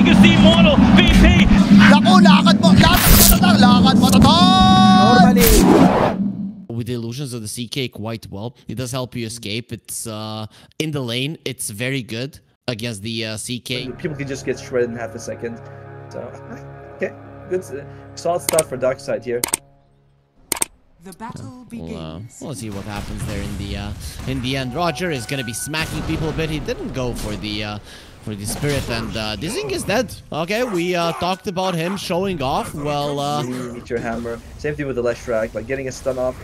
Vegas the Immortal, VP. Naku, lakad mo Normally. With the illusions of the CK quite well. It does help you escape. It's in the lane. It's very good against the CK. People can just get shredded in half a second. So, okay. Good. Solid start for Darkside here. The battle begins. We'll see what happens there in the end. Roger is gonna be smacking people a bit. He didn't go for the spirit, and this thing is dead. Okay, we talked about him showing off. Well, Meet your hammer. Same thing with the Leshrac, like getting a stun off.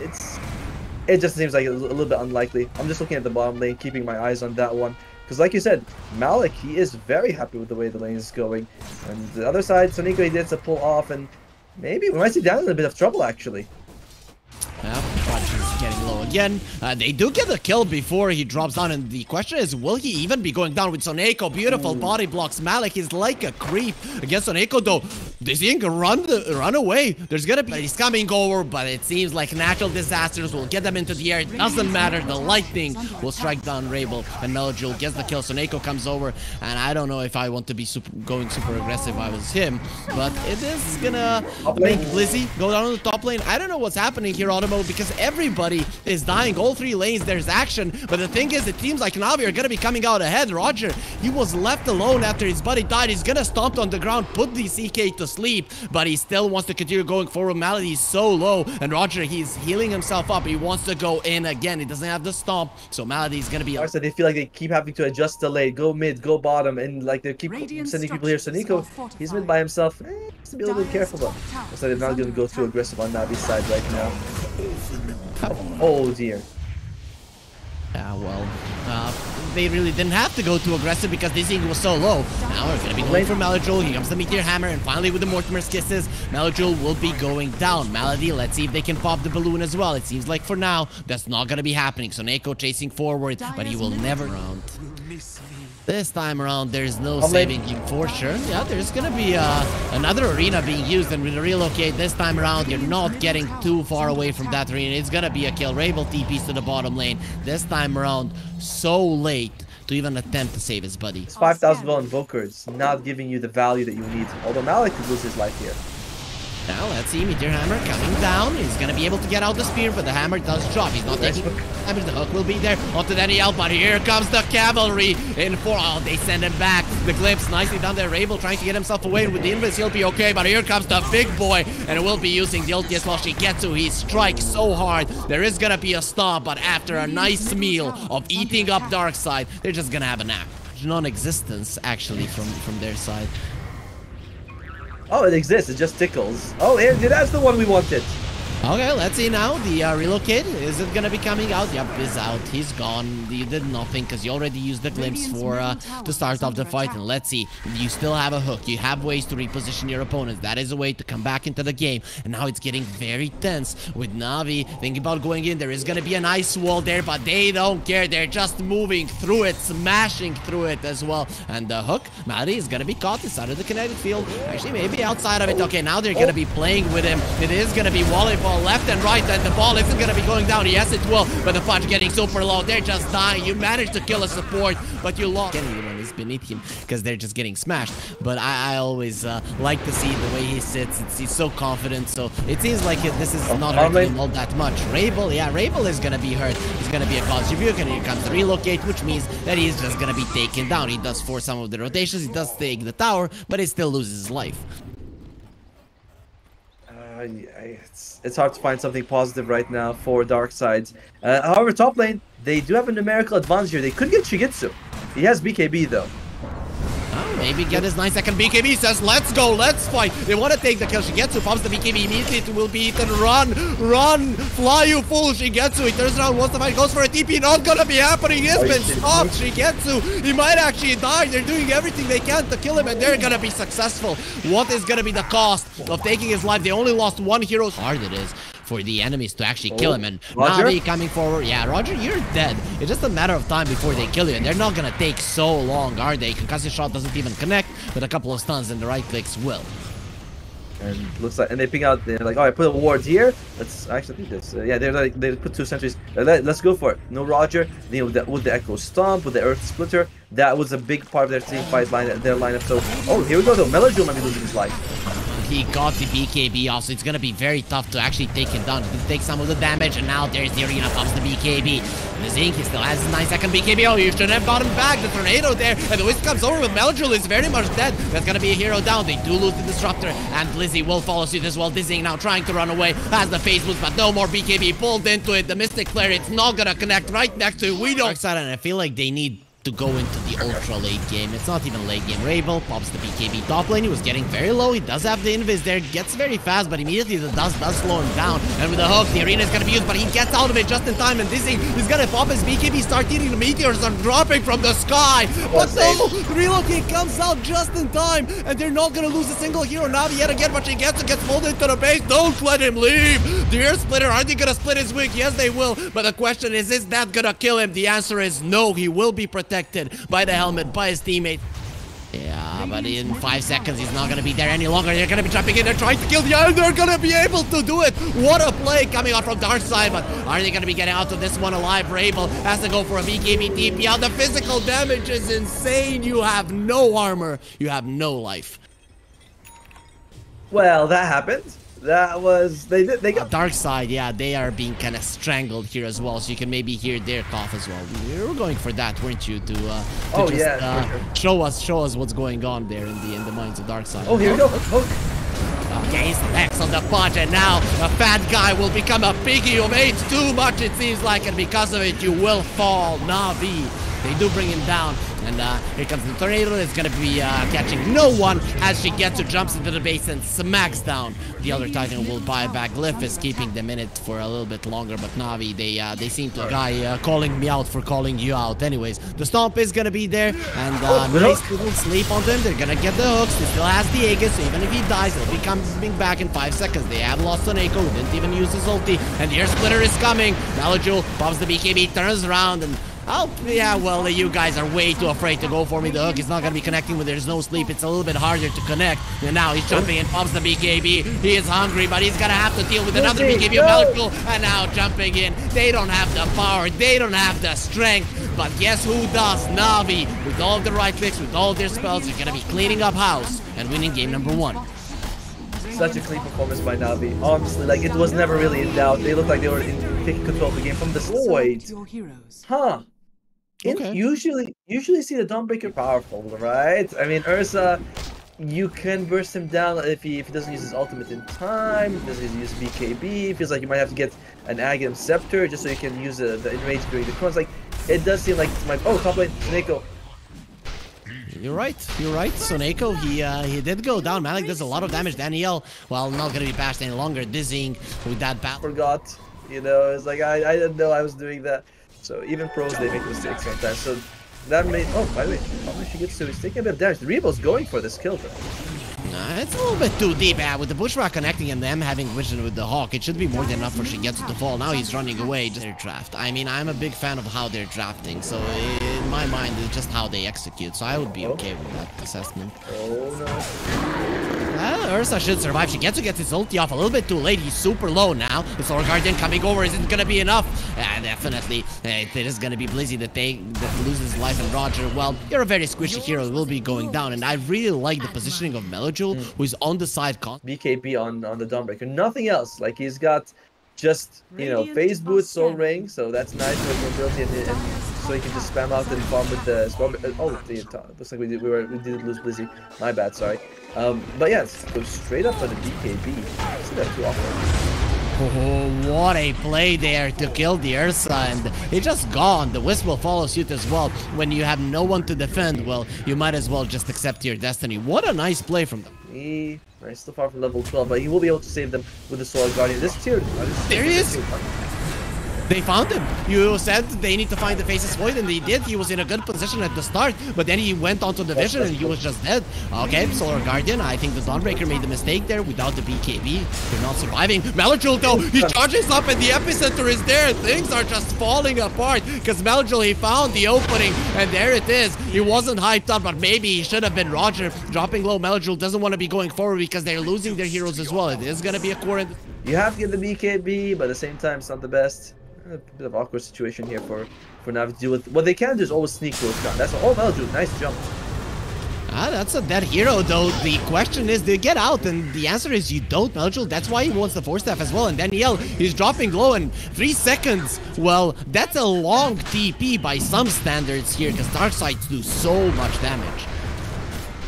It just seems like a little bit unlikely. I'm just looking at the bottom lane, keeping my eyes on that one. Because like you said, Malik, he is very happy with the way the lane is going. And the other side, Sonico, he did to pull off, and maybe we might see Dan in a bit of trouble, actually. yeah, is getting low again. They do get a kill before he drops down, and the question is, will he even be going down with Soneko? Beautiful body blocks. Malik is like a creep against Soneko, though. This thing run away. There's gonna be he's coming over, but it seems like natural disasters will get them into the air. It doesn't matter. The lightning will strike down Rabel, and Melojul gets the kill. Soneko comes over, and I don't know if I want to be going super aggressive. I was him, but it is gonna make Blizzy go down to the top lane. I don't know what's happening here, Automo, because everybody is dying. All three lanes, there's action. But the thing is, the teams like Navi are going to be coming out ahead. Roger, he was left alone after his buddy died. He's going to stomp on the ground, put the CK to sleep, but he still wants to continue going forward. Malady is so low, and Roger, he's healing himself up. He wants to go in again. He doesn't have the stomp, so Malady is going to be... So they feel like they keep having to adjust the lane, go mid, go bottom, and like they keep sending people here. So Nico, he's mid by himself. Has to be a little bit careful, though. So they're not going to go too aggressive on Navi's side right now. Oh dear. Yeah, well, they really didn't have to go too aggressive because this thing was so low. Now we're going to be going for Melojul. Here comes the Meteor Hammer, and finally with the Mortimer's Kisses, Melojul will be going down. Malady, let's see if they can pop the balloon as well. It seems like for now, that's not going to be happening. So Neko chasing forward, but he will never round. This time around, there's no saving him for sure. Yeah, there's going to be another arena being used, and with a relocate this time around, you're not getting too far away from that arena. It's going to be a kill. Rabel TPs to the bottom lane. This time around, so late to even attempt to save his buddy. 5,000 gold invokers, not giving you the value that you need. Although Malik could lose his life here. Now, let's see, Meteor Hammer coming down. He's going to be able to get out the spear, but the hammer does drop. He's not taking damage. The hook will be there onto Daniel, but here comes the cavalry in 4. Oh, they send him back. The glimpse nicely done there. Rabel trying to get himself away with the invis. He'll be okay, but here comes the big boy, and it will be using the ulti as well. Shigetsu, he strikes so hard. There is going to be a stomp, but after a nice meal of eating up Darkside, they're just going to have a nap. Non-existence, actually, from their side. Oh, it exists. It just tickles. Oh, that's the one we wanted. Okay, let's see now. The relocate, is it gonna be coming out? Yep, is out. He's gone. You did nothing because you already used the glimpse for to start off the fight. And let's see, you still have a hook. You have ways to reposition your opponents. That is a way to come back into the game. And now it's getting very tense with Navi thinking about going in. There is gonna be an ice wall there, but they don't care. They're just moving through it, smashing through it as well. And the hook, Madi is gonna be caught inside of the kinetic field. Actually, maybe outside of it. Okay, now they're gonna be playing with him. It is gonna be volleyball left and right, and the ball isn't going to be going down. Yes, it will, but the Fudge getting super low. They're just dying. You managed to kill a support, but you lost. Anyone is beneath him because they're just getting smashed. But I always like to see the way he sits. He's so confident, so it seems like this is not hurting him all that much. Rabel, yeah, Rabel is going to be hurt. He's going to be a contributor, and here comes the relocate, which means that he's just going to be taken down. He does force some of the rotations. He does take the tower, but he still loses his life. It's hard to find something positive right now for Darkside. However, top lane, they do have a numerical advantage here. They could get Shigetsu. He has BKB though. Oh, maybe get his 9-second BKB. Says, let's go, let's fight. They want to take the kill. Shigetsu pops the BKB immediately. It will be eaten. Run, fly, you fool. Shigetsu, he turns around, wants to fight, goes for a TP. Not gonna be happening. He's been stopped. Shigetsu, he might actually die. They're doing everything they can to kill him, and they're gonna be successful. What is gonna be the cost of taking his life? They only lost one hero. Hard it is for the enemies to actually kill him, and Navi coming forward. Yeah, Roger, you're dead. It's just a matter of time before they kill you, and they're not gonna take so long, are they? Concussive shot doesn't even connect, but a couple of stuns and the right clicks will. And looks like, and they ping out. They're like, oh, I put a ward here. Let's actually do this. Yeah, they're like, they put 2 sentries. Let's go for it. No Roger. You know, with the Echo Stomp, with the Earth Splitter, that was a big part of their team fight lineup. So, oh, here we go though. Melojul might be losing his life. He got the BKB off, so it's gonna be very tough to actually take him down. He takes some of the damage, and now there's the arena pops the BKB. The Zink, he still has his 9-second BKB. Oh, you shouldn't have got him back. The tornado there, and the Wisp comes over with Melojul is very much dead. That's gonna be a hero down. They do lose the Disruptor, and Blizzy will follow suit as well. Dizzying now, trying to run away, has the phase boost, but no more BKB pulled into it. The Mystic Flare, it's not gonna connect right next to it. We don't. Darkside, and I feel like they need to go into the ultra late game. It's not even late game. Rabel pops the BKB top lane. He was getting very low. He does have the invis there. Gets very fast, but immediately the dust does slow him down. And with the hook, the arena is going to be used, but he gets out of it just in time. And Dizzy is going to pop his BKB, start eating the meteors are dropping from the sky. But no, Relocate comes out just in time. And they're not going to lose a single hero now yet again, but she gets pulled into the base. Don't let him leave. The Air Splitter, are they going to split his wing? Yes, they will. But the question is that going to kill him? The answer is no. He will be protected by the helmet, by his teammate. Yeah, but in 5 seconds, he's not going to be there any longer. They're going to be jumping in. They're trying to kill the island. They're going to be able to do it. What a play coming out from Darkside. But are they going to be getting out of this one alive? Rabel has to go for a BKB TP out. The physical damage is insane. You have no armor. You have no life. Well, that happened. That was they got Darkside, yeah, they are being kind of strangled here as well, so you can maybe hear their cough as well. You were going for that, weren't you? To show us what's going on there in the minds of Darkside. Oh, here we go. Hook. Okay, he's next on the punch, and now a fat guy will become a piggy who ate too much, it seems like, and because of it, you will fall. Navi, they do bring him down. And here comes the tornado. It's going to be catching no one as she gets her, jumps into the base and smacks down. The other Titan will buy back. Glyph is keeping them in it for a little bit longer, but Navi, they seem to guy calling me out for calling you out. Anyways, the Stomp is going to be there, and nice little sleep on them. They're going to get the hooks. He still has the Aegis, so even if he dies, he'll be coming back in 5 seconds. They have lost on Echo, who didn't even use his ulti, and the Air Splitter is coming. Melojul pops the BKB, turns around, and oh, yeah, well, you guys are way too afraid to go for me. The hook is not going to be connecting when there's no sleep. It's a little bit harder to connect. And now he's jumping and pumps the BKB. He is hungry, but he's going to have to deal with another BKB of Melojul. And now jumping in. They don't have the power. They don't have the strength. But guess who does? Navi. With all of the right tricks, with all their spells, they're going to be cleaning up house and winning game number 1. Such a clean performance by Navi. Honestly, like, it was never really in doubt. They looked like they were in taking control of the game from the start. Huh. Okay. Usually see the Dawnbreaker powerful, right? I mean, Ursa, you can burst him down if he doesn't use his ultimate in time, doesn't use BKB. Feels like you might have to get an Aghanim Scepter just so you can use the enrage during the crowns. Like, it does seem like it's like, oh, top lane, Soneko. You're right. Soneko, he did go down. Malik does a lot of damage. Danielle, well, not gonna be bashed any longer. Dizzying with that battle. Forgot, you know, it's like I didn't know I was doing that. So even pros, they make mistakes sometimes. So that made, oh, by the way, how much she gets to, he's taking a bit of damage. The Rebel's going for this kill though. It's a little bit too deep. With the Bushrock connecting and them having vision with the Hawk, it should be more than enough for she gets to fall. Now he's running away. Just their draft. I mean, I'm a big fan of how they're drafting, so in my mind, it's just how they execute. So I would be okay with that assessment. Oh no. Ursa should survive. She gets his ulti off a little bit too late. He's super low now. The Solar Guardian coming over. Is it going to be enough? Definitely. It is going to be Blizzy that loses life, and Roger, well, you're a very squishy hero. Will be going down, and I really like the positioning of Melojul, who's on the side. BKB on the Dawnbreaker. Nothing else. Like, he's got just, you know, phase boost, soul ring, so that's nice for mobility, and so he can just spam out and farm with the spell. Oh, looks like we did lose Blizzy. My bad, sorry. But yeah, let's go straight up for the BKB. I see that too often. Oh, what a play there to kill the Ursa, and it's just gone. The Wisp will follow suit as well. When you have no one to defend, well, you might as well just accept your destiny. What a nice play from them. He's still far from level 12, but he will be able to save them with the Solar Guardian. This tier. There he is. They found him. You said they need to find the Faceless Void, and they did. He was in a good position at the start, but then he went onto the vision and he was just dead. Okay, Solar Guardian. I think the Dawnbreaker made the mistake there without the BKB. They're not surviving. Melojul, though, he charges up and the epicenter is there. Things are just falling apart because Melojul, he found the opening, and there it is. He wasn't hyped up, but maybe he should have been. Roger dropping low. Melojul doesn't want to be going forward because they're losing their heroes as well. It is going to be a core. You have to get the BKB, but at the same time, it's not the best. A bit of awkward situation here for Navi to deal with. What they can do is always sneak close down. That's all. Melju, nice jump. Ah, that's a dead hero, though. The question is, do you get out? And the answer is you don't, Melju. That's why he wants the 4-staff as well. And Danielle, he's dropping low in 3 seconds. Well, that's a long TP by some standards here, because Darkside do so much damage.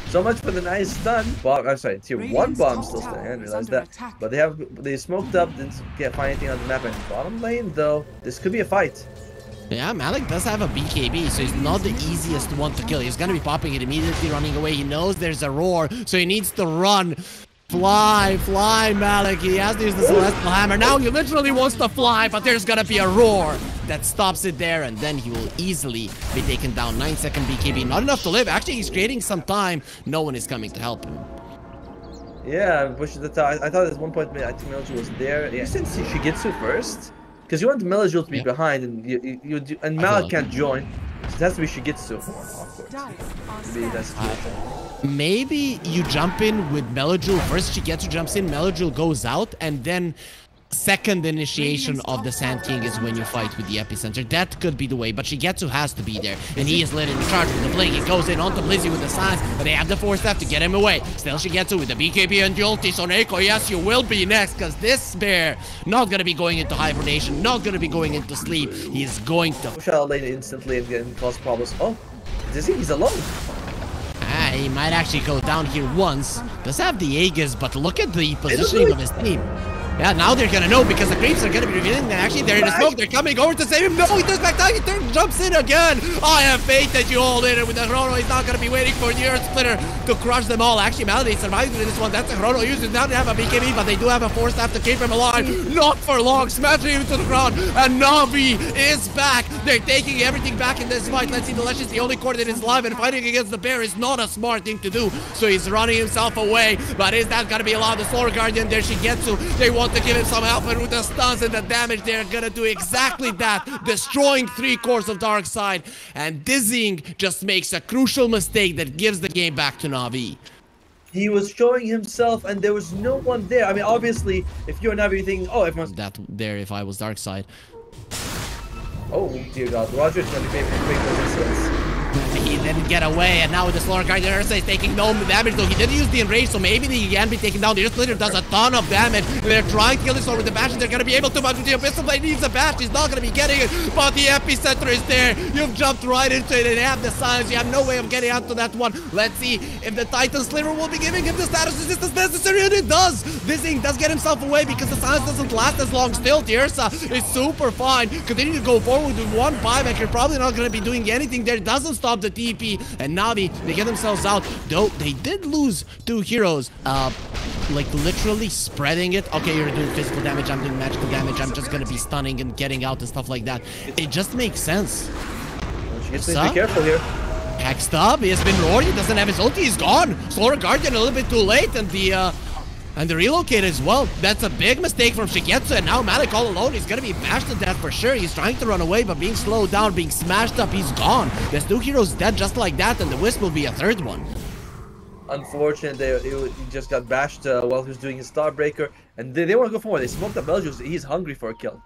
So much for the nice stun. Bomb, I'm sorry, tier 1 bomb still standing. I didn't realize that. But they smoked up, didn't find anything on the map. And bottom lane, though, this could be a fight. Yeah, Malik does have a BKB, so he's not the easiest one to kill. He's gonna be popping it immediately, running away. He knows there's a roar, so he needs to run. Fly, Malik. He has to use the Celestial Hammer. Now he literally wants to fly, but there's gonna be a roar that stops it there, and then he will easily be taken down. 9-second BKB, not enough to live. Actually, he's creating some time. No one is coming to help him. Yeah, pushes the top. I thought at one point I think Melju was there. Yeah, since Shigitsu first. Because you want Melju to be behind, and Malik can't join. So it has to be Shigitsu. Maybe you jump in with Melju first. Shigitsu jumps in, Melju goes out, and then second initiation of the Sand King is when you fight with the epicenter. That could be the way, but Shigetsu has to be there, and he is letting the charge with the blink. He goes in onto Blizzy with the signs, but they have the 4-staff to get him away. Still Shigetsu with the BKB and the ulti. So Neko, yes, you will be next, because this bear not gonna be going into hibernation, not gonna be going into sleep. He is going to push out lane instantly and cause problems. Oh, he's alone. Ah, he might actually go down here once. Does have the Aegis, but look at the positioning of his team. Yeah, now they're gonna know because the creeps are gonna be revealing that actually they're in the smoke. They're coming over to save him. No, he turns back down. He jumps in again. I have faith that you all in it with the Chrono. He's not gonna be waiting for the Earth Splitter to crush them all. Actually, Melody survived with this one. That's a Chrono uses. Now they have a BKB, but they do have a 4-staff to keep him alive. Not for long. Smashing him to the ground. And Navi is back. They're taking everything back in this fight. Let's see, the Lesh is the only core that is alive, and fighting against the bear is not a smart thing to do. So he's running himself away. But is that gonna be allowed? The Solar Guardian there, Shigetsu. They want to give him some help. And with the stuns and the damage, they're gonna do exactly that, destroying 3 cores of Darkside. And Dizzying just makes a crucial mistake that gives the game back to Navi. He was showing himself, and there was no one there. I mean, obviously, if you're Navi, you think, oh, everyone's that there. If I was Darkside. Oh dear God, Roger's gonna be making those incidents. He didn't get away, and now with the Solar Guardian, Ursa is taking no damage, though he didn't use the Enrage, so maybe he can be taken down. The Earth Splitter does a ton of damage, and they're trying to kill this one with the Bash, and they're going to be able to, but the Abyssal Blade needs a Bash, he's not going to be getting it, but the Epicenter is there. You've jumped right into it, and have the silence, you have no way of getting out to that one. Let's see if the Titan Sliver will be giving him the status resistance necessary, and it does! This thing does get himself away, because the silence doesn't last as long still. The Ursa is super fine, continue to go forward with 1 buyback, you're probably not going to be doing anything there, doesn't stop the TP. And Navi, they get themselves out. Though they did lose 2 heroes. Like literally spreading it. Okay, you're doing physical damage, I'm doing magical damage. I'm just gonna be stunning and getting out and stuff like that. It just makes sense. She gets to be careful here. Hexed up, he has been roared, he doesn't have his ulti, he's gone. Solar Guardian a little bit too late, and the relocate as well. That's a big mistake from Shigetsu, and now Malik all alone. He's gonna be bashed to death for sure. He's trying to run away, but being slowed down, being smashed up, he's gone. There's 2 heroes dead just like that, and the Wisp will be a 3rd one. Unfortunate, he just got bashed while he was doing his Starbreaker, and they want to go forward. They smoked up Melju. He's hungry for a kill.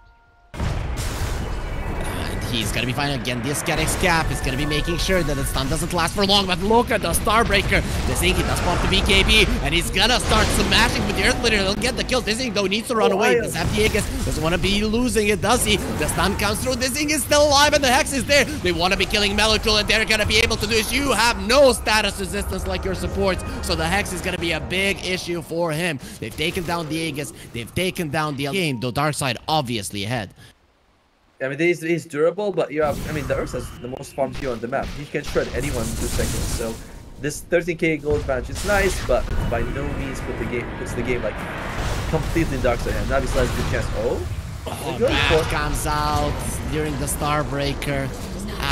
He's gonna be fine again. This Skadix Cap is gonna be making sure that the stun doesn't last for long. But look at the Starbreaker. Dizzying does pop the BKB, and he's gonna start smashing with the Earth Splitter. He'll get the kill. Dizzying though needs to run away. Does have the Aegis. Doesn't want to be losing it, does he? The stun comes through. Dizzying is still alive, and the Hex is there. They want to be killing Melojul, and they're gonna be able to do this. You have no status resistance like your supports, so the Hex is gonna be a big issue for him. They've taken down the Aegis. They've taken down the game. Though Darkside obviously ahead. I mean, he's durable, but you have, I mean, the Ursa has the most farm here on the map. He can shred anyone in 2 seconds. So this 13k gold advantage is nice, but by no means puts the game like completely in Darkside hand. Navi still has a good chance. Bash comes out during the Starbreaker.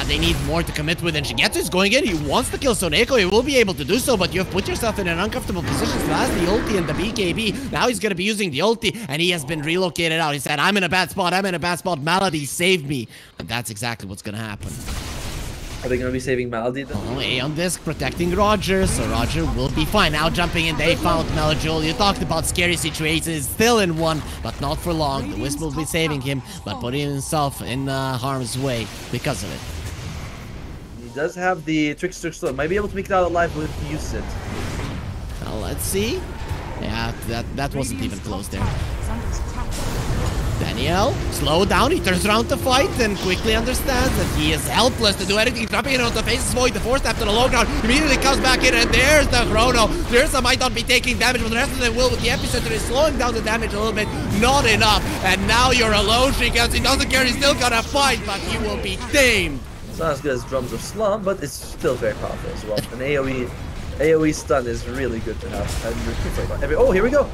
They need more to commit with, and Shigetsu is going in. He wants to kill Soneko. He will be able to do so, but you have put yourself in an uncomfortable position. So that's the ulti and the BKB. Now he's going to be using the ulti, and he has been relocated out. He said, I'm in a bad spot. I'm in a bad spot. Malady, save me. And that's exactly what's going to happen. Are they going to be saving Maldi then? Oh, Aeon Disc protecting Roger, so Roger will be fine. Now jumping in, they found Melajul. You talked about scary situations, still in one, but not for long. The Wisp will be saving him, but putting himself in harm's way because of it. He does have the Trickster Slow. Might be able to make it out alive if he uses it. Well, let's see. Yeah, that wasn't even close there. Daniel, slow down, he turns around to fight and quickly understands that he is helpless to do anything. Dropping it on the face's void, the 4-step to the low ground, immediately comes back in, and there's the chrono. Dirsa might not be taking damage, but the rest of them will, with the epicenter is slowing down the damage a little bit, not enough. And now you're alone, Shikans. He doesn't care, he's still gonna fight, but he will be tamed. It's not as good as Drums of Slum, but it's still very powerful as well. An AoE stun is really good to have. And oh, here we go.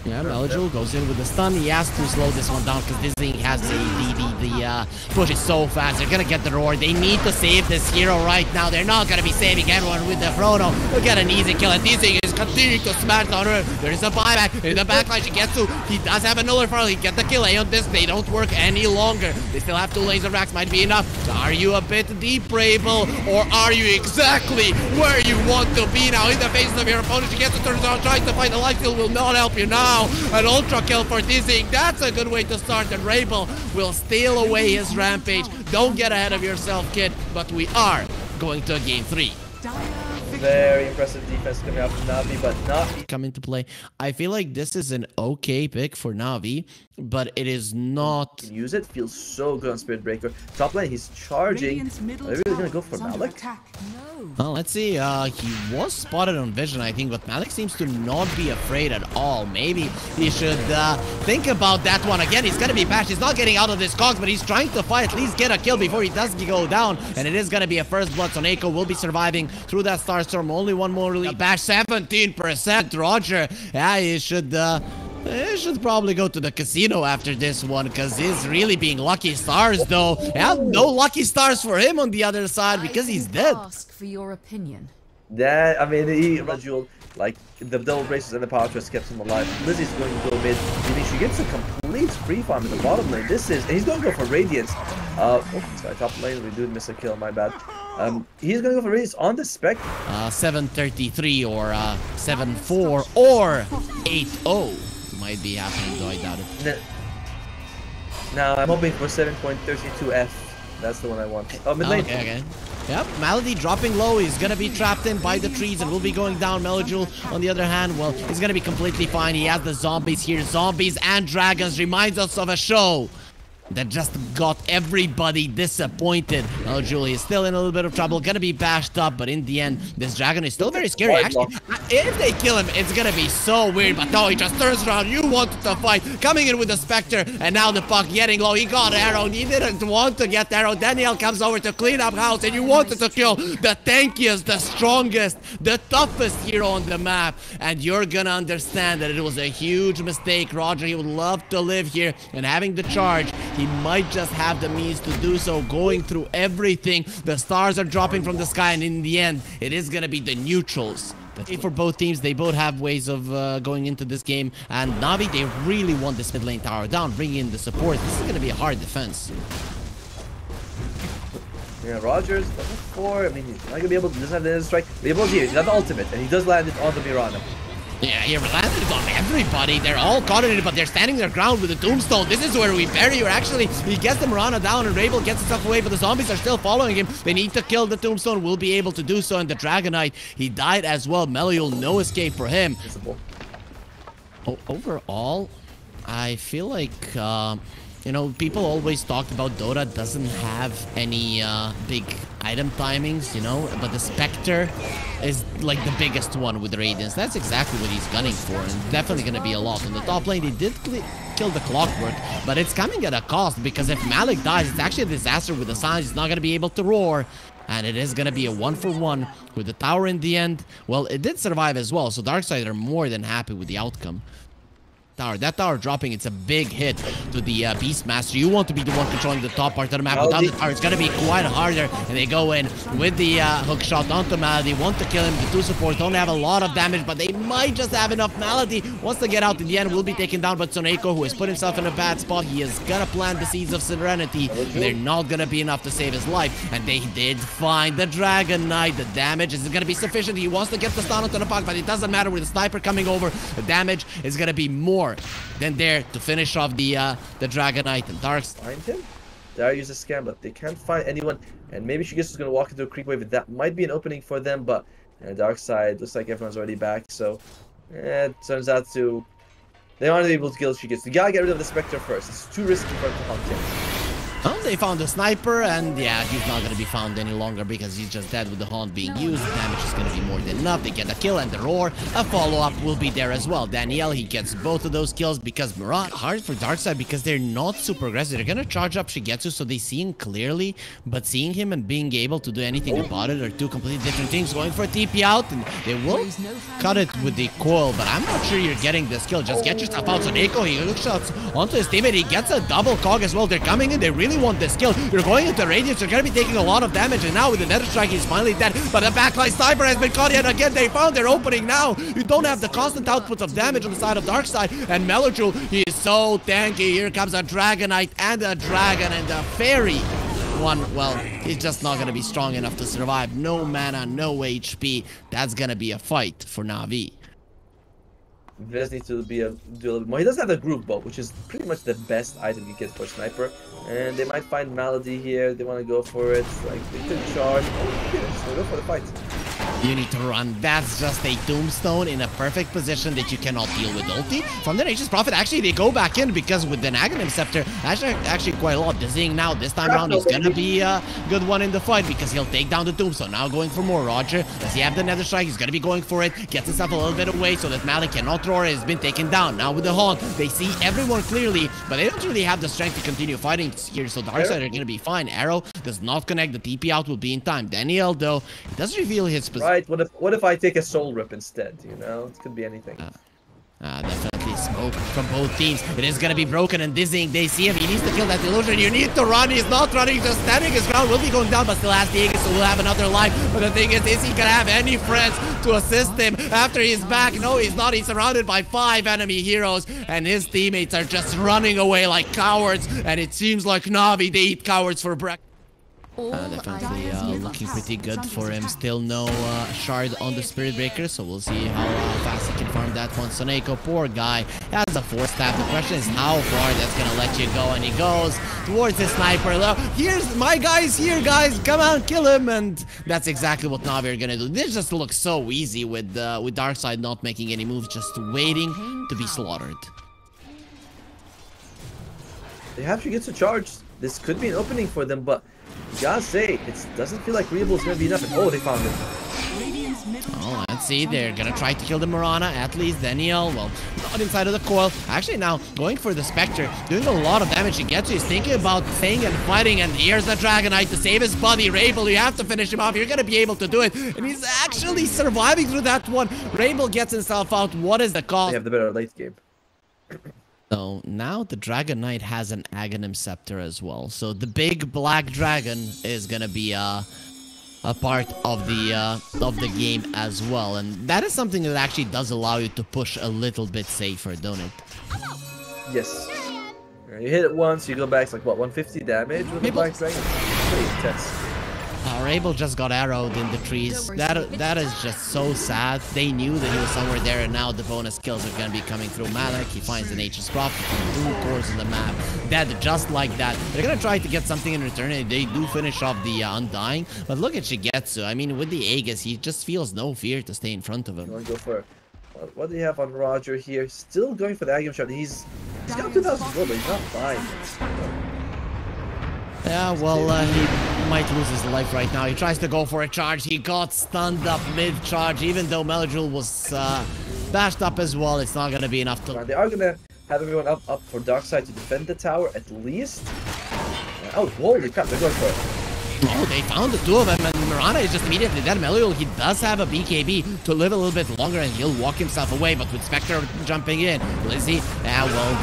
Yeah, Melajul goes in with the stun. He has to slow this one down because this thing has the push is so fast. They're gonna get the roar. They need to save this hero right now. They're not gonna be saving everyone with the chrono. They'll get an easy kill, and this thing is continuing to smash on her. There is a buyback in the backline. She gets to. He does have a nullifier. He get the kill. Aeon Disc, they don't work any longer. They still have 2 laser racks. Might be enough. So are you a bit deep, Rabel, or are you exactly where you want to be now in the face of your opponent? She gets to turn around, tries to fight. The life steal will not help you now. An ultra kill for Dizzy. That's a good way to start, and Rabel will steal away his rampage. Don't get ahead of yourself, kid, but we are going to game 3. Very impressive defense coming out from Na'Vi, but Na'Vi come into play. I feel like this is an okay pick for Na'Vi, but it is not. Can use it. Feels so good on Spirit Breaker. Top lane, he's charging. Are they really gonna go for Malik? Well, let's see. He was spotted on vision, I think, but Malik seems to not be afraid at all. Maybe he should think about that one again. He's gonna be bashed. He's not getting out of this cogs, but he's trying to fight, at least get a kill before he does go down. And it is gonna be a first blood, so Neko will be surviving through that Starstorm. Only one more release. Bash 17%. Roger, yeah, he should probably go to the casino after this one, because he's really being lucky stars, though. Yeah, no lucky stars for him on the other side, because he's dead. Ask for your opinion. Yeah, I mean, Rajul, like, the double braces and the power twist kept him alive. Lizzie's going to go mid. Meaning she gets a complete free farm in the bottom lane. And he's going to go for Radiance. Sorry, top lane, we do miss a kill, my bad. He's going to go for Radiance on the Spec. 733 or 74 or 80 might be happening, though I doubt it. Now, I'm hoping for 7.32F. That's the one I want. Oh, mid lane. Okay. Yep, Malady dropping low. He's gonna be trapped in by the trees and will be going down. Melajul, on the other hand, well, he's gonna be completely fine. He has the zombies here. Zombies and dragons reminds us of a show that just got everybody disappointed. Melajul is still in a little bit of trouble, gonna be bashed up, but in the end, this dragon is still very scary. Actually, if they kill him, it's gonna be so weird, but no, he just turns around. You wanted to fight, coming in with the Spectre, and now the puck getting low. He got arrowed. He didn't want to get arrowed. Daniel comes over to clean up house, and you wanted to kill the tankiest, the strongest, the toughest hero on the map, and you're gonna understand that it was a huge mistake. Roger, he would love to live here, and having the charge, he might just have the means to do so, going through everything. The stars are dropping from the sky, and in the end, it is gonna be the neutrals. For both teams, they both have ways of going into this game, and Na'Vi, they really want this mid lane tower down, bring in the support. This is gonna be a hard defense. Yeah, Rogers, level 4. I mean, he's not gonna be able to just have the strike. Be able to here. He's got the ultimate, and he does land it on the Mirana. Yeah, he landed on everybody. They're all caught in it, but they're standing their ground with the Tombstone. This is where we bury her. Actually, he gets the Mirana down, and Rabel gets himself away, but the zombies are still following him. They need to kill the Tombstone. Will be able to do so, and the Dragonite, he died as well. Meliul, no escape for him. Overall, I feel like, you know, people always talked about Dota doesn't have any big item timings, you know, but the Spectre is like the biggest one with Radiance. That's exactly what he's gunning for, and definitely going to be a lot. On the top lane, they did kill the Clockwork, but it's coming at a cost, because if Malik dies, it's actually a disaster with the Silence. He's not going to be able to roar, and it is going to be a 1-for-1 with the tower in the end. Well, it did survive as well, so Darkside are more than happy with the outcome. tower. That tower dropping, it's a big hit to the Beastmaster. You want to be the one controlling the top part of the map. Without the tower, it's going to be quite harder. And they go in with the hook shot onto Malady. Want to kill him. The two supports don't have a lot of damage, but they might just have enough. Malady wants to get out in the end, will be taken down by Soneko, who has put himself in a bad spot. He is going to plant the seeds of Serenity. They're not going to be enough to save his life. And they did find the Dragon Knight. The damage is going to be sufficient. He wants to get the stun onto the puck, but it doesn't matter with the sniper coming over. The damage is going to be more than there to finish off the Dragon Knight. And Darks find him. There uses a scam, but they can't find anyone. And maybe Shigetsu's is going to walk into a creep wave. That might be an opening for them, but Darkside looks like everyone's already back. So it turns out to they aren't able to kill Shigetsu. You gotta get rid of the Spectre first. It's too risky for him to hunt him. They found a sniper, and yeah, he's not going to be found any longer because he's just dead with the haunt being used. The damage is going to be more than enough. They get a kill and the roar. A follow-up will be there as well. Daniel, he gets both of those kills because Murat, hard for Darkside because they're not super aggressive. They're going to charge up Shigetsu so they see him clearly, but seeing him and being able to do anything about it are two completely different things. Going for a TP out, and they will cut it with the coil, but I'm not sure you're getting this kill. Just get yourself out. So Neko, he hook shots onto his teammate. He gets a double cog as well. They're coming in. They really want this kill. You're going into radius. You're going to be taking a lot of damage. And now with the Nether Strike, he's finally dead. But the backline sniper has been caught yet again. They found their opening now. You don't have the constant output of damage on the side of Darkside. And Melojul, he is so tanky. Here comes a Dragonite and a Dragon and a Fairy. One, well, he's just not going to be strong enough to survive. No mana, no HP. That's going to be a fight for Na'Vi. He does need to do a little bit more. He does have the groove bow, which is pretty much the best item you get for sniper. And they might find Malady here. They want to go for it. Like they could charge. Oh, yeah, just go for the fight. You need to run. That's just a tombstone in a perfect position that you cannot deal with ulti. From the Nature's Prophet, actually, they go back in because with the Aghanim Scepter, actually quite a lot. Dizzying now, this time around, he's gonna be a good one in the fight because he'll take down the tombstone. Now going for more. Roger, does he have the Nether Strike? He's gonna be going for it. Gets himself a little bit away so that Malik cannot throw it. Has been taken down. Now with the Haunt, they see everyone clearly, but they don't really have the strength to continue fighting here. So Darkside are gonna be fine. Arrow does not connect. The TP out will be in time. Daniel, though, it does reveal his position. Right, what if I take a soul rip instead, you know? It could be anything. Definitely smoke from both teams. It is gonna be broken and dizzying. They see him. He needs to kill that illusion. You need to run. He's not running. He's just standing his ground. Will be going down, but still has the Aegis, so will have another life. But the thing is he gonna have any friends to assist him after he's back? No, he's not. He's surrounded by 5 enemy heroes, and his teammates are just running away like cowards. And it seems like Na'Vi, they eat cowards for breakfast. Definitely looking pretty good for him. Still no shard on the Spirit Breaker, so we'll see how fast he can farm that one. Soneko, poor guy, has a 4-stab. The question is how far that's gonna let you go, and he goes towards the sniper. Here's my guys here, guys, come on, kill him, and that's exactly what Na'Vi are gonna do. This just looks so easy with Darkside not making any moves, just waiting to be slaughtered. They have to get to charge. This could be an opening for them, but you gotta say, it doesn't feel like Reable is gonna be enough. Oh, they found it. Oh, let's see. They're gonna try to kill the Mirana, at least. Daniel, well, not inside of the coil. Actually, now going for the Spectre, doing a lot of damage. He gets you. He's thinking about staying and fighting, and here's the Dragonite to save his buddy. Rabel, you have to finish him off. You're gonna be able to do it, and he's actually surviving through that one. Rabel gets himself out. What is the cost? They have the better late game. So now the Dragon Knight has an Aghanim Scepter as well. So the big black dragon is gonna be a part of the game as well, and that is something that actually does allow you to push a little bit safer, don't it? Yes. You hit it once, you go back. It's like what, 150 damage with the black dragon? Pretty intense. Rabel just got arrowed in the trees. That is just so sad. They knew that he was somewhere there, and now the bonus kills are gonna be coming through Malik. He finds the Nature's Prophet from 2 cores in the map. Dead just like that. They're gonna try to get something in return, and they do finish off the Undying. But look at Shigetsu. I mean, with the Aegis, he just feels no fear to stay in front of him. You want to go for what do you have on Roger here? Still going for the Aghanim shot. He's got 2,000 gold, but he's not buying it. Yeah, well, he might lose his life right now. He tries to go for a charge. He got stunned up mid-charge. Even though Melojul was bashed up as well, it's not going to be enough to... They are going to have everyone up for Darkside to defend the tower, at least. Oh, holy crap, they're going for it. Oh, they found the 2 of them, and Mirana is just immediately dead. Meliul, he does have a BKB to live a little bit longer, and he'll walk himself away. But with Spectre jumping in, Lizzie, well,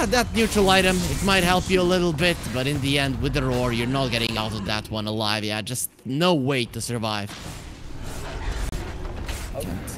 that neutral item, it might help you a little bit, but in the end, with the roar, you're not getting out of that one alive. Yeah, just no way to survive.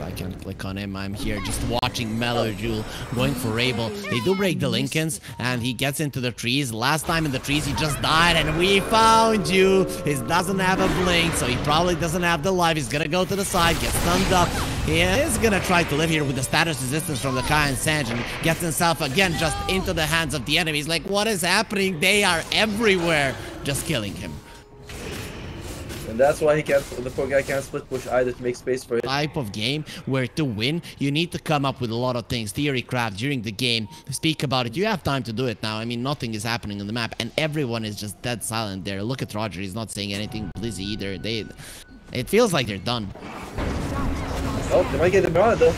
I can't click on him. I'm here just watching Melojule going for Rabel. They do break the Lincolns, and he gets into the trees. Last time in the trees, he just died, and we found you. He doesn't have a blink, so he probably doesn't have the life. He's gonna go to the side, get stunned up. He is gonna try to live here with the status resistance from the Kai and Sanj, and gets himself again just into the hands of the enemies. Like, what is happening? They are everywhere, just killing him. And that's why the poor guy can't split push either to make space for it. Type of game where to win, you need to come up with a lot of things, theory craft during the game, speak about it. You have time to do it now. I mean, nothing is happening on the map, and everyone is just dead silent there. Look at Roger, he's not saying anything. Blizzy either. It feels like they're done. Oh, they might get the Mirana though.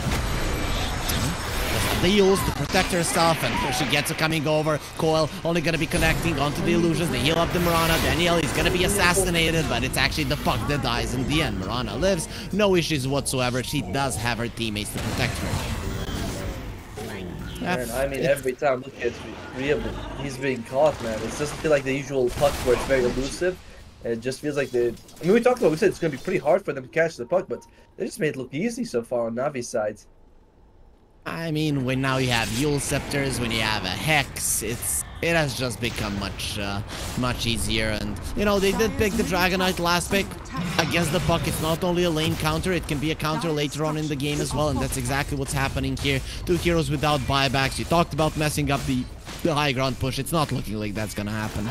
They use the protector stuff, and Shigetsu coming over. Coil only gonna be connecting onto the illusions. They heal up the Mirana. Danielle is gonna be assassinated, but it's actually the puck that dies in the end. Mirana lives, no issues whatsoever. She does have her teammates to protect her. Man, I mean, every time look at Riable, he's being caught, man. It doesn't feel like the usual puck where it's very elusive. It just feels like I mean, we said it's gonna be pretty hard for them to catch the puck, but they just made it look easy so far on Navi's side. I mean, when now you have Yule Scepters, when you have a Hex, it has just become much easier. And, you know, they did pick the Dragonite last pick against the puck. It's not only a lane counter, it can be a counter later on in the game as well, and that's exactly what's happening here. 2 heroes without buybacks. You talked about messing up the high ground push. It's not looking like that's gonna happen.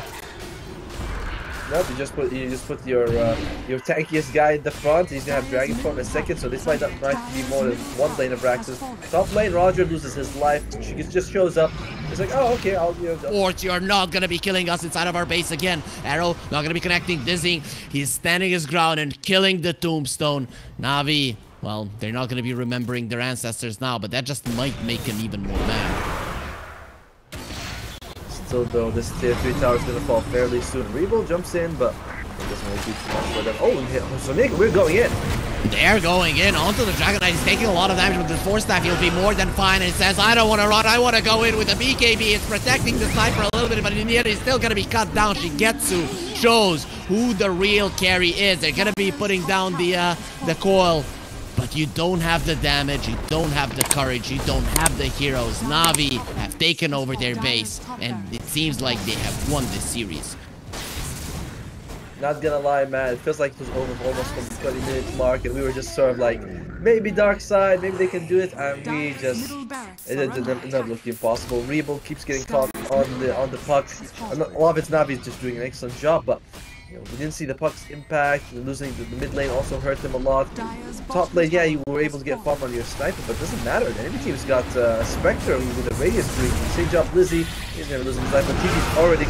No, you just put your tankiest guy in the front. He's gonna have Dragon Form in a second, so this might be more than one lane of Raxus. Top lane, Roger loses his life. She just shows up. It's like, oh, okay, I'll Fort, you're not gonna be killing us inside of our base again. Arrow not gonna be connecting. Dizzy, he's standing his ground and killing the Tombstone. Navi, well, they're not gonna be remembering their ancestors now, but that just might make him even more mad. Still though, this tier 3 tower is gonna fall fairly soon. Revo jumps in, but it doesn't really do too much for them. Oh, so Nick, we're going in. They're going in onto the Dragonite. He's taking a lot of damage with the Force Staff. He'll be more than fine, and says, I don't want to run. I want to go in with the BKB. It's protecting the sniper a little bit, but in the end, he's still going to be cut down. Shigetsu shows who the real carry is. They're going to be putting down the coil. But you don't have the damage, you don't have the courage, you don't have the heroes. Navi have taken over their base, and it seems like they have won this series. Not gonna lie, man, it feels like it was over almost from the 20-minute mark, and we were just sort of like, maybe Darkside, maybe they can do it, and we just, it ended up looking impossible. Rebo keeps getting caught on the puck, and a lot of it's Navi just doing an excellent job, but you know, we didn't see the puck's impact. Losing the mid lane also hurt them a lot. Top lane, yeah, you were able to get farm on your sniper, but it doesn't matter. The enemy team's got Spectre with a radius streak. Same job, Lizzie. He's never losing his life, but TP's already